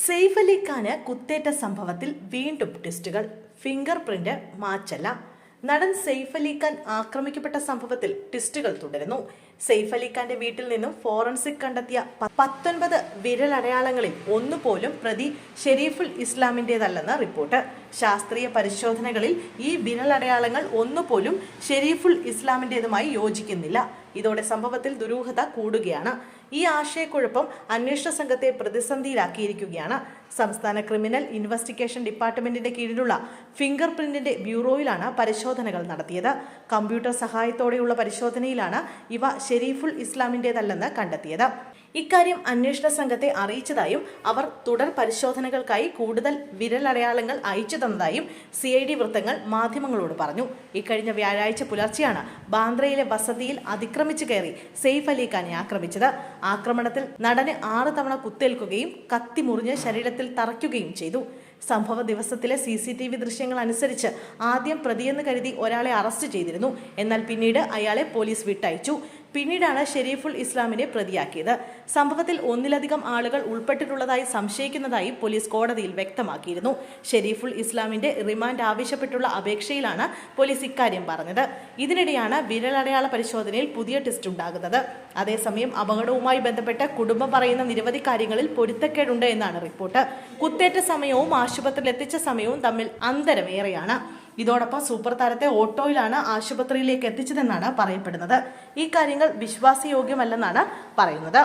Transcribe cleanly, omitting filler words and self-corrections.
സെയ്ഫ് അലി ഖാന് കുത്തേറ്റ സംഭവത്തിൽ വീണ്ടും ട്വിസ്റ്റുകൾ. Finger print മാച്ചല്ല. നടൻ സെയ്ഫ് അലി ഖാൻ ആക്രമിക്കപ്പെട്ട സംഭവത്തിൽ ട്വിസ്റ്റുകൾ തുടരുന്നു. സെയ്ഫ് അലി ഖാന്റെ വീട്ടിൽ നിന്നും ഫോറൻസിക് കണ്ടെത്തിയ 19 വിരലടയാളങ്ങളിൽ ഒന്നുപോലും പ്രതി ഷെരീഫുൽ ഇസ്ലാമിന്റേതല്ലെന്ന് റിപ്പോർട്ട്. ശാസ്ത്രീയ പരിശോധനകളിൽ ഈ വിരലടയാളങ്ങൾ ഒന്നുപോലും ഷെരീഫുൽ ഇസ്ലാമിന്റേതുമായി യോജിക്കുന്നില്ല. ഇതോടെ സംഭവത്തിൽ ദുരൂഹത കൂടുകയാണ്. ഈ ആശയക്കുഴപ്പം അന്വേഷണ സംഘത്തെ പ്രതിസന്ധിയിലാക്കിയിരിക്കുകയാണ്. സംസ്ഥാന ക്രിമിനൽ ഇൻവെസ്റ്റിഗേഷൻ ഡിപ്പാർട്ട്മെന്റിന്റെ കീഴിലുള്ള ഫിംഗർ പ്രിന്റിന്റെ ബ്യൂറോയിലാണ് പരിശോധനകൾ നടത്തിയത്. കമ്പ്യൂട്ടർ സഹായത്തോടെയുള്ള പരിശോധനയിലാണ് ഇവ ഷെരീഫുൽ ഇസ്ലാമിന്റേതല്ലെന്ന് കണ്ടെത്തിയത്. ഇക്കാര്യം അന്വേഷണ സംഘത്തെ അറിയിച്ചതായും അവർ തുടർ പരിശോധനകൾക്കായി കൂടുതൽ വിരലടയാളങ്ങൾ അയച്ചു തന്നതായും CID വൃത്തങ്ങൾ മാധ്യമങ്ങളോട് പറഞ്ഞു. ഇക്കഴിഞ്ഞ വ്യാഴാഴ്ച പുലർച്ചെയാണ് ബാന്ദ്രയിലെ വസതിയിൽ അതിക്രമിച്ചു കയറി സെയ്ഫ് അലി ഖാനെ ആക്രമിച്ചത്. ആക്രമണത്തിൽ നടന് 6 തവണ കുത്തേൽക്കുകയും കത്തി മുറിഞ്ഞ് ശരീരത്തിൽ തറയ്ക്കുകയും ചെയ്തു. സംഭവ ദിവസത്തിലെ CCTV ദൃശ്യങ്ങൾ അനുസരിച്ച് ആദ്യം പ്രതിയെന്ന് കരുതി ഒരാളെ അറസ്റ്റ് ചെയ്തിരുന്നു. എന്നാൽ പിന്നീട് അയാളെ പോലീസ് വിട്ടയച്ചു. പിന്നീടാണ് ഷെരീഫുൽ ഇസ്ലാമിനെ പ്രതിയാക്കിയത്. സംഭവത്തിൽ ഒന്നിലധികം ആളുകൾ ഉൾപ്പെട്ടിട്ടുള്ളതായി സംശയിക്കുന്നതായി പോലീസ് കോടതിയിൽ വ്യക്തമാക്കിയിരുന്നു. ഷെരീഫുൽ ഇസ്ലാമിന്റെ റിമാൻഡ് ആവശ്യപ്പെട്ടുള്ള അപേക്ഷയിലാണ് പോലീസ് ഇക്കാര്യം പറഞ്ഞത്. ഇതിനിടെയാണ് വിരലടയാള പരിശോധനയിൽ പുതിയ ട്വിസ്റ്റ് ഉണ്ടാകുന്നത്. അതേസമയം അപകടവുമായി ബന്ധപ്പെട്ട് കുടുംബം പറയുന്ന നിരവധി കാര്യങ്ങളിൽ പൊരുത്തക്കേടുണ്ട് എന്നാണ് റിപ്പോർട്ട്. കുത്തേറ്റ സമയവും ആശുപത്രിയിൽ എത്തിച്ച സമയവും തമ്മിൽ അന്തരമേറെയാണ്. ഇതോടൊപ്പം സൂപ്പർ താരത്തെ ഓട്ടോയിലാണ് ആശുപത്രിയിലേക്ക് എത്തിച്ചതെന്നാണ് പറയപ്പെടുന്നത്. ഈ കാര്യങ്ങൾ വിശ്വാസയോഗ്യമല്ലെന്നാണ് പറയുന്നത്.